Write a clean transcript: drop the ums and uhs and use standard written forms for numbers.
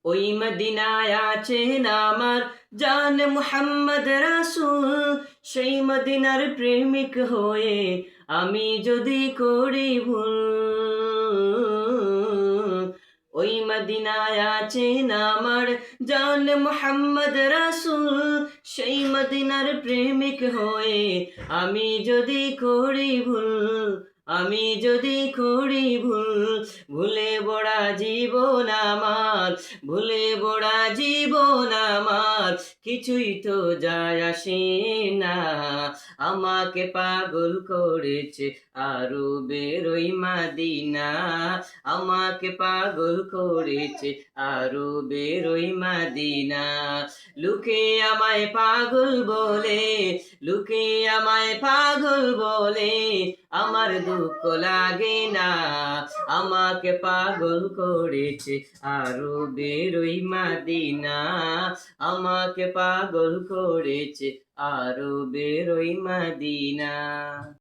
ওই মদিনায় আছেন আমার জান মুহাম্মদ রাসূল, সেই মদিনার প্রেমিক হয়ে আমি যদি করি ভুল। ওই মদিনায় আছেন আমার জান মুহাম্মদ রাসূল, সেই মদিনার প্রেমিক হয়ে আমি যদি করি ভুল, আমি যদি করি ভুল, ভুলে বড়া জীবন আমার, ভুলে বড়া জীবন আমার, কিছুই তো যায় আসে না। আমাকে পাগল করেছে আরবের ওই মদিনা, আমাকে পাগল করেছে আরবের ওই মদিনা। লোকে আমায় পাগল বলে, লোকে আমায় পাগল বলে, আমার দুঃখ লাগে না। আমাকে পাগল করেছে আরবের ওই মদিনা, আমাকে পাগল করেছে আরবের ওই মদিনা।